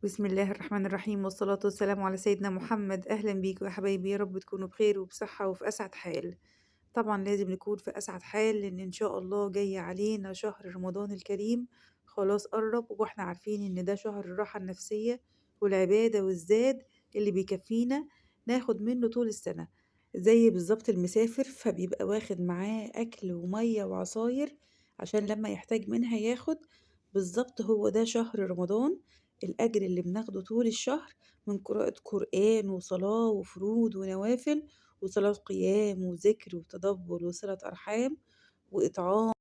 بسم الله الرحمن الرحيم والصلاة والسلام على سيدنا محمد. أهلا بيكم يا حبايبي، يا رب تكونوا بخير وبصحة وفي أسعد حال. طبعا لازم نكون في أسعد حال لأن إن شاء الله جاي علينا شهر رمضان الكريم. خلاص قرب، وإحنا عارفين إن ده شهر الراحة النفسية والعبادة والزاد اللي بيكفينا ناخد منه طول السنة. زي بالظبط المسافر فبيبقى واخد معاه أكل ومية وعصاير عشان لما يحتاج منها ياخد. بالظبط هو ده شهر رمضان، الأجر اللي بناخده طول الشهر من قراءة قرآن وصلاة وفروض ونوافل وصلاة قيام وذكر وتدبر وصلة أرحام وإطعام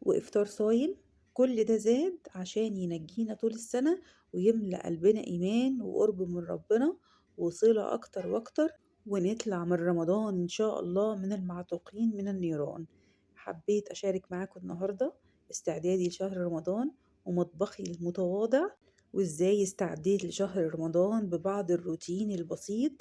وإفطار صايم. كل ده زاد عشان ينجينا طول السنة ويملأ قلبنا إيمان وقرب من ربنا وصلة أكتر وأكتر، ونطلع من رمضان إن شاء الله من المعتوقين من النيران. حبيت أشارك معاكم النهاردة استعدادي لشهر رمضان ومطبخي المتواضع، وإزاي استعديت لشهر رمضان ببعض الروتين البسيط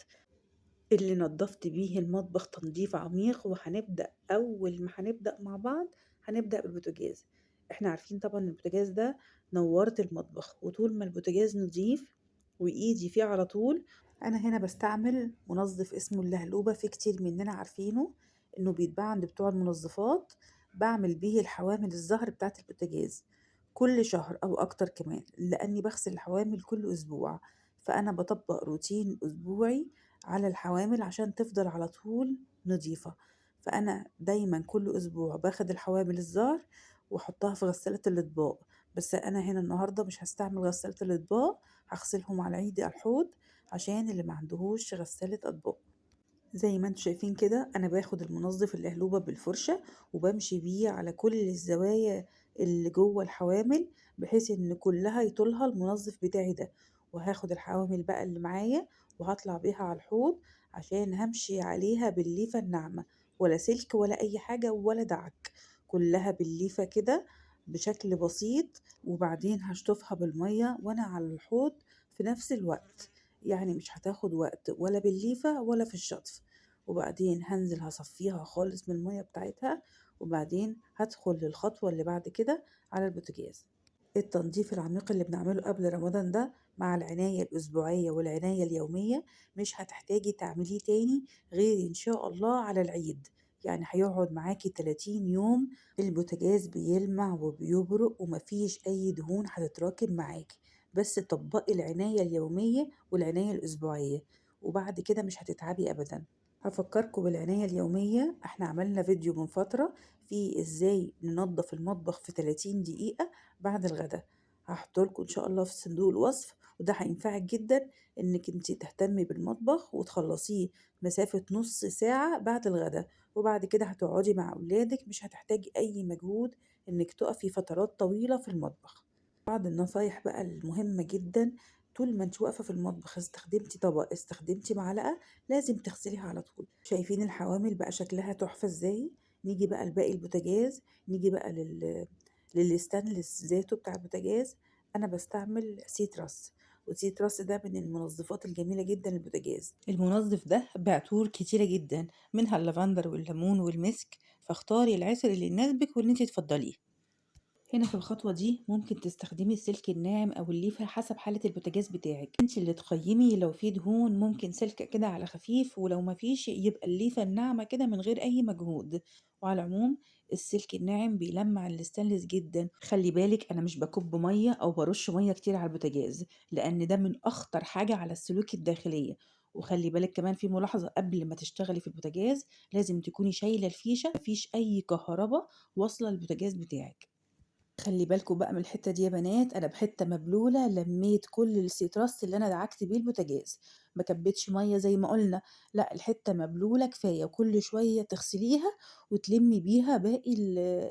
اللي نضفت بيه المطبخ تنظيف عميق. وهنبدأ أول ما هنبدأ مع بعض هنبدأ بالبوتاجاز. احنا عارفين طبعا البوتاجاز ده نورت المطبخ، وطول ما البوتاجاز نضيف وإيدي فيه على طول. أنا هنا بستعمل منظف اسمه اللهلوبة، في كتير مننا عارفينه إنه بيتباع عند بتوع المنظفات. بعمل بيه الحوامل الزهر بتاعت البوتاجاز كل شهر أو أكتر كمان، لأني بغسل الحوامل كل أسبوع. فأنا بطبق روتين أسبوعي على الحوامل عشان تفضل على طول نضيفة. فأنا دايما كل أسبوع باخد الحوامل الزهر وأحطها في غسالة الأطباق. بس أنا هنا النهاردة مش هستعمل غسالة الأطباق، هغسلهم على ايدي على الحوض عشان اللي ما عندهوش غسالة أطباق. زي ما انتوا شايفين كده انا باخد المنظف اللهلوبة بالفرشة وبمشي بيه على كل الزوايا اللي جوه الحوامل، بحيث ان كلها يطولها المنظف بتاعي ده. وهاخد الحوامل بقى اللي معايا وهطلع بيها على الحوض عشان همشي عليها بالليفة الناعمة، ولا سلك ولا اي حاجة ولا دعك، كلها بالليفة كده بشكل بسيط. وبعدين هشطفها بالمية وانا على الحوض في نفس الوقت، يعني مش هتاخد وقت ولا بالليفة ولا في الشطف. وبعدين هنزل هصفيها خالص من المية بتاعتها، وبعدين هدخل للخطوة اللي بعد كده على البوتاجاز. التنظيف العميق اللي بنعمله قبل رمضان ده مع العناية الأسبوعية والعناية اليومية مش هتحتاجي تعمليه تاني غير إن شاء الله على العيد. يعني هيقعد معاكي 30 يوم البوتاجاز بيلمع وبيبرق ومفيش أي دهون هتتراكم معاكي. بس طبقي العناية اليومية والعناية الأسبوعية وبعد كده مش هتتعبي أبدا. هفكركم بالعناية اليومية، احنا عملنا فيديو من فترة فيه ازاي ننظف المطبخ في 30 دقيقة بعد الغداء. هحطلكوا ان شاء الله في صندوق الوصف، وده هينفعك جدا انك انتي تهتمي بالمطبخ وتخلصيه مسافة نص ساعة بعد الغداء. وبعد كده هتقعدي مع اولادك، مش هتحتاجي اي مجهود انك تقفي فترات طويلة في المطبخ. بعض النصايح بقى المهمة جدا، طول ما انت واقفة في المطبخ استخدمتي طبق استخدمتي معلقة لازم تغسليها على طول. شايفين الحوامل بقى شكلها تحفة ازاي؟ نيجي بقى لباقي البوتاجاز، نيجي بقى للستانلس ذاته بتاع البوتاجاز. انا بستعمل سيتراس، وسيتراس ده من المنظفات الجميلة جدا للبوتاجاز. المنظف ده بعطور كتيرة جدا، منها اللافندر والليمون والمسك، فاختاري العطر اللي يناسبك واللي انت تفضليه. هنا في الخطوة دي ممكن تستخدمي السلك الناعم أو الليفة حسب حالة البوتاجاز بتاعك، انت اللي تقيمي. لو في دهون ممكن سلك كده على خفيف، ولو مفيش يبقى الليفة الناعمة كده من غير أي مجهود. وعلى العموم السلك الناعم بيلمع الستانلس جدا. خلي بالك أنا مش بكب مية أو برش مية كتير على البوتاجاز، لأن ده من أخطر حاجة على السلوك الداخلية. وخلي بالك كمان في ملاحظة قبل ما تشتغلي في البوتاجاز، لازم تكوني شايلة الفيشة، مفيش أي كهرباء واصلة للبوتاجاز بتاعك. خلي بالكوا بقى من الحتة دي يا بنات، انا بحتة مبلولة لميت كل السيتراس اللي انا دعكت بيه البوتاجاز. ما كبتش مية زي ما قلنا، لا الحتة مبلولة كفاية، كل شوية تغسليها وتلمي بيها باقي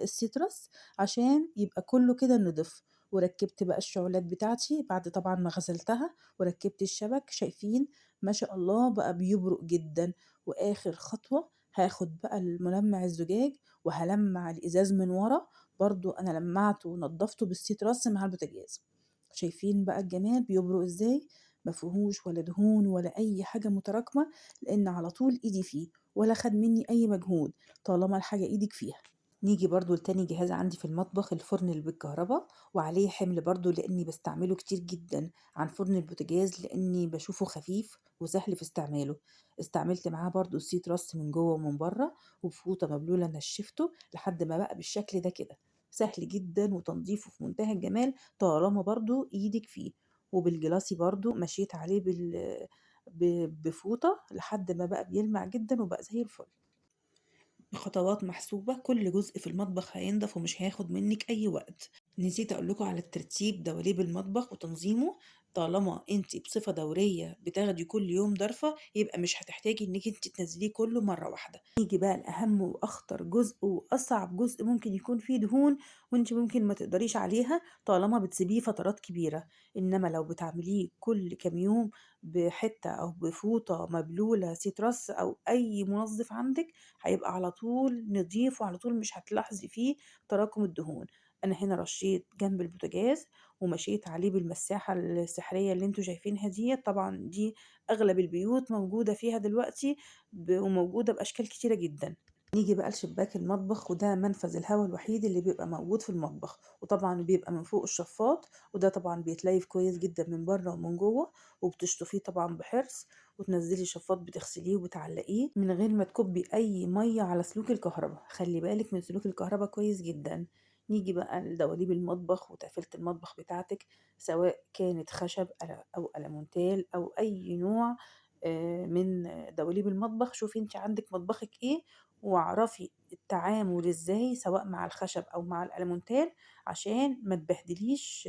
السيتراس عشان يبقى كله كده نضف. وركبت بقى الشعلات بتاعتي بعد طبعا ما غسلتها، وركبت الشبك. شايفين ما شاء الله بقى بيبرق جدا. واخر خطوة هاخد بقى الملمع الزجاج وهلمع الازاز من ورا، برضو انا لمعته ونضفته بالسيتراس مع البوتاجاز. شايفين بقى الجمال بيبرق ازاي؟ مفيهوش ولا دهون ولا اي حاجة متراكمة، لان على طول ايدي فيه ولا خد مني اي مجهود طالما الحاجة ايدك فيها. نيجي برضه لتاني جهاز عندي في المطبخ، الفرن اللي بالكهربا، وعليه حمل برضه لإني باستعمله كتير جدًا عن فرن البوتاجاز، لإني باشوفه خفيف وسهل في استعماله. استعملت معاه برضه الزيت رَص من جوّه ومن برّه، وبفوطة مبلولة نشّفته لحد ما بقى بالشكل ده كده. سهل جدًا وتنضيفه في منتهى الجمال طالما برضه إيدِك فيه. وبالجلاسي برضه مشيت عليه بفوطة لحد ما بقى بيلمع جدًا وبقى زي الفل. بخطوات محسوبة، كل جزء في المطبخ هينضف ومش هياخد منِّك أي وقت. نسيت أقول لكم على الترتيب دواليب المطبخ وتنظيمه. طالما أنتِ بصفة دورية بتاخدي كل يوم ضرفة، يبقى مش هتحتاجي إنِّك أنتِ تنزّليه كلّه مرّة واحدة. نيجي بقى لأهم وأخطر جزء وأصعب جزء ممكن يكون فيه دهون، وأنتِ ممكن ما تقدريش عليها طالما بتسيبيه فترات كبيرة. إنما لو بتعمليه كل كام يوم بحتّة أو بفوطة مبلولة سيترس أو أي منظف عندِك، هيبقى على طول نضيف وعلى طول مش هتلاحظي فيه تراكم الدهون. أنا هنا رشيت جنب البوتاجاز ومشيت عليه بالمساحة السحرية اللي انتوا شايفينها ديّة، طبعًا دي أغلب البيوت موجودة فيها دلوقتي وموجودة بأشكال كتيرة جدًا. نيجي بقى لشباك المطبخ، وده منفذ الهوا الوحيد اللي بيبقى موجود في المطبخ، وطبعًا بيبقى من فوق الشفاط، وده طبعًا بيتليف كويس جدًا من برّه ومن جوّه، وبتشطفيه طبعًا بحرص، وتنزّلي الشفاط بتغسليه وبتعلّقيه من غير ما تكُبّي أي مَيّة على سلوك الكهربا. خلّي بالِك من سلوك الكهربا كويس جدًا. نيجي بقى لدواليب المطبخ وتقفيلة المطبخ بتاعتِك، سواء كانت خشب أو ألمونتال أو أي نوع من دواليب المطبخ. شوفي أنتِ عندِك مطبخِك إيه، واعرفي التعامل إزاي سواء مع الخشب أو مع الألمونتال، عشان ما تبهدليش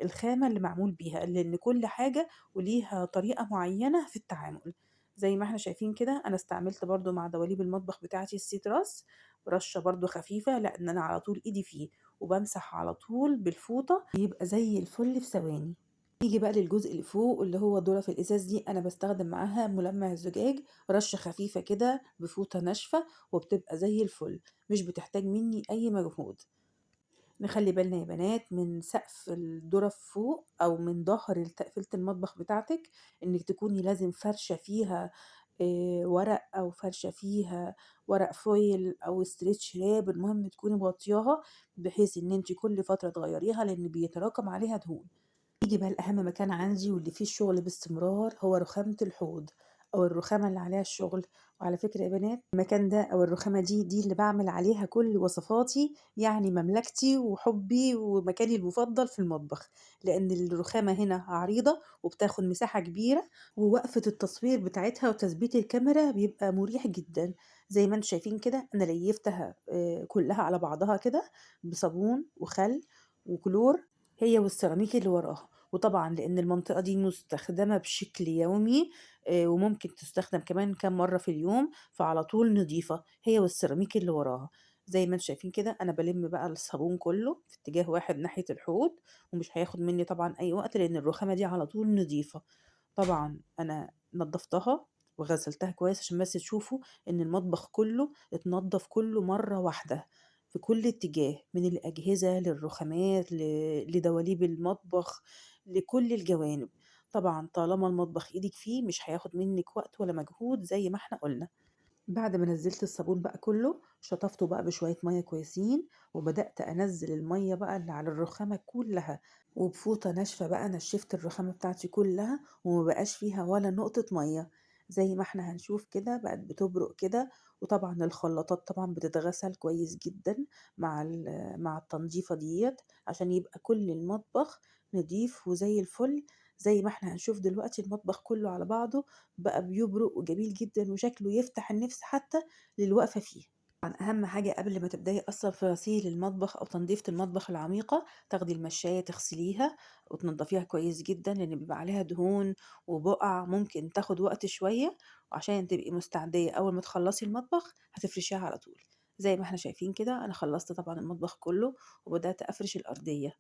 الخامة اللي معمول بيها، لإن كل حاجة وليها طريقة معيّنة في التعامل. زي ما إحنا شايفين كده أنا استعملت برضه مع دواليب المطبخ بتاعتي السيتراس رشة برضه خفيفة، لإن أنا على طول إيدي فيه، وبامسح على طول بالفوطة بيبقى زي الفل في ثواني. نيجي بقى للجزء اللي فوق اللي هو ضرف الإزاز دي، أنا باستخدم معاها ملمع الزجاج، رشة خفيفة كده بفوطة ناشفة وبتبقى زي الفل، مش بتحتاج مني أي مجهود. نخلّي بالنا يا بنات من سقف الدُرف فوق أو من ضهر تقفيلة المطبخ بتاعتِك، إنِّك تكوني لازم فارشة فيها ورق أو فارشة فيها ورق فويل أو stretch wrap، المهم تكوني مغطياها بحيث إن أنتِ كل فترة تغيّريها لإن بيتراكم عليها دهون. نيجي بقى لأهم مكان عندي واللي فيه الشغل باستمرار، هو رخامة الحوض أو الرخامة اللي عليها الشغل. وعلى فكرة يا بنات المكان ده أو الرخامة دي اللي باعمل عليها كل وصفاتي، يعني مملكتي وحبي ومكاني المفضل في المطبخ، لأن الرخامة هنا عريضة وبتاخد مساحة كبيرة، ووقفة التصوير بتاعتها وتثبيت الكاميرا بيبقى مريح جدًا. زي ما أنتم شايفين كده أنا ليّفتها كلها على بعضها كده بصابون وخل وكلور، هي والسيراميك اللي وراها. وطبعًا لإن المنطقة دي مستخدمة بشكل يومي وممكن تستخدم كمان كام مرّة في اليوم، فعلى طول نضيفة هي والسيراميك اللي وراها. زي ما أنتم شايفين كده أنا بالِم بقى الصابون كلّه في اتجاه واحد ناحية الحوض، ومش هياخد منّي طبعًا أي وقت لإن الرخامة دي على طول نضيفة. طبعًا أنا نضّفتها وغسلتها كويس عشان بس تشوفوا إن المطبخ كلّه اتنضّف كلّه مرّة واحدة، في كل اتجاه، من الأجهزة للرخامات لدواليب المطبخ، لكل الجوانب. طبعًا طالما المطبخ إيدِك فيه مش هياخد منِّك وقت ولا مجهود زي ما إحنا قُلنا. بعد ما نزّلت الصابون بقى كلّه، شطفته بقى بشوية مَيّة كويسين، وبدأت أنزّل المَيّة بقى اللي على الرخامة كلّها، وبفوطة ناشفة بقى نشّفت الرخامة بتاعتي كلّها، وما بقاش فيها ولا نقطة مَيّة. زي ما إحنا هنشوف كده بقت بتبرق كده. وطبعًا الخلاطات طبعًا بتتغسل كويس جدًا مع التنضيفة ديّة، عشان يبقى كل المطبخ نضيف وزي الفل. زي ما إحنا هنشوف دلوقتي المطبخ كلّه على بعضه بقى بيبرق وجميل جدًا وشكله يفتح النِفس حتى للوقفة فيه. طبعًا أهم حاجة قبل ما تبدئي أصلًا في غسيل المطبخ أو تنضيفة المطبخ العميقة، تاخدي المشّاية تغسليها وتنضّفيها كويس جدًا، لإن بيبقى عليها دهون وبُقع ممكن تاخد وقت شوية، وعشان تبقي مستعدية أول ما تخلّصي المطبخ هتفرشيها على طول. زي ما إحنا شايفين كده أنا خلّصت طبعًا المطبخ كلّه وبدأت أفرش الأرضية.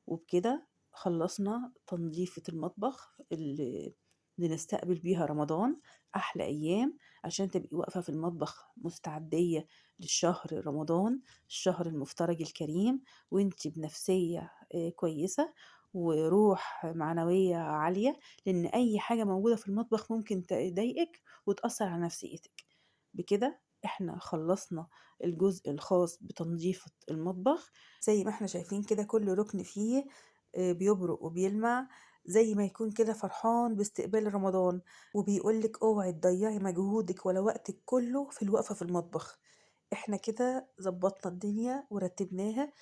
وبكده خلّصنا تنضيفة المطبخ اللي نستقبل بيها رمضان، أحلى أيام عشان تبقي واقفة في المطبخ مستعدية للشهر رمضان، الشهر المفترج الكريم، وأنتِ بنفسية كويسة وروح معنوية عالية، لإن أي حاجة موجودة في المطبخ ممكن تضايقِك وتأثّر على نفسيتِك. بكده إحنا خلّصنا الجزء الخاص بتنضيفة المطبخ، زي ما إحنا شايفين كده كل رُكن فيه بيبرق وبيلمع، زي ما يكون كده فرحان باستقبال رمضان، وبيقول لِك اوعي تضيّعي مجهودِك ولا وقتِك كلّه في الوقفة في المطبخ. إحنا كده ضبّطنا الدنيا ورتّبناها،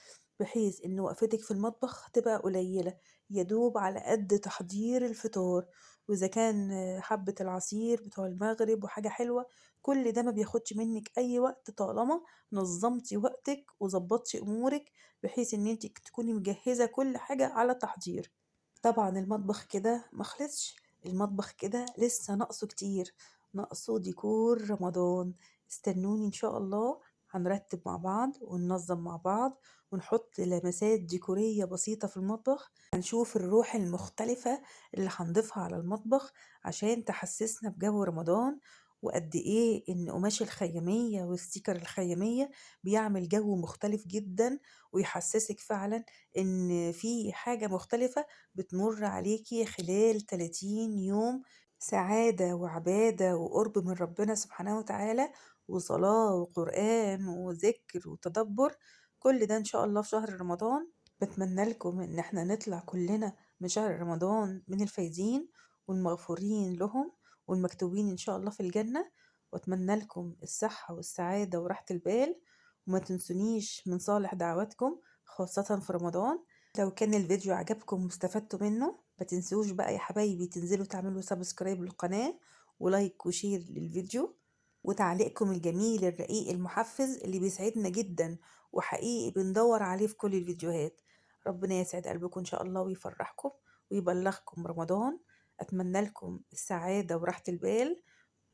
بحيث إن وقفتِك في المطبخ تبقى قليلة، يا دوب على قد تحضير الفطار، وإذا كان حبّة العصير بتوع المغرب وحاجة حلوة، كل ده ما بياخدش منِّك أي وقت طالما نظّمتِ وقتِك وضبّطتِ أمورِك، بحيث إن أنتِ تكوني مجهّزة كل حاجة على تحضير. طبعًا المطبخ كده ما خلصش، المطبخ كده لسه ناقصه كتير، ناقصه ديكور رمضان، استنوني إن شاء الله هنرتب مع بعض وننظم مع بعض ونحط لمسات ديكورية بسيطة في المطبخ، هنشوف الروح المختلفة اللي هنضيفها على المطبخ عشان تحسسنا بجو رمضان، وقد إيه إن قماش الخيامية والستيكر الخيامية بيعمل جو مختلف جدًا، ويحسسك فعلًا إن في حاجة مختلفة بتمُر عليكِ خلال 30 يوم سعادة وعبادة وقُرب من ربنا سبحانه وتعالى، وصلاة وقرآن وذِكر وتدبُّر، كل ده إن شاء الله في شهر رمضان. باتمنى لكم إن إحنا نطلع كلنا من شهر رمضان من الفايزين والمغفورين لهم والمكتوبين إن شاء الله في الجنة، وأتمنى لكم الصحة والسعادة وراحة البال، وما تنسونيش من صالح دعواتكم خاصةً في رمضان. لو كان الفيديو عجبكم واستفدتوا منه ما تنسوش بقى يا حبايبي تنزلوا تعملوا سبسكرايب للقناة ولايك وشير للفيديو، وتعليقكم الجميل الرقيق المحفز اللي بيسعدنا جدا وحقيقي بندور عليه في كل الفيديوهات. ربنا يسعد قلبكم إن شاء الله ويفرحكم ويبلغكم رمضان. أتمنى لكم السعادة وراحة البال،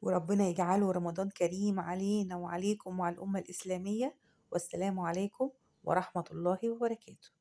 وربنا يجعله رمضان كريم علينا وعليكم وعلى الأمة الإسلامية. والسلام عليكم ورحمة الله وبركاته.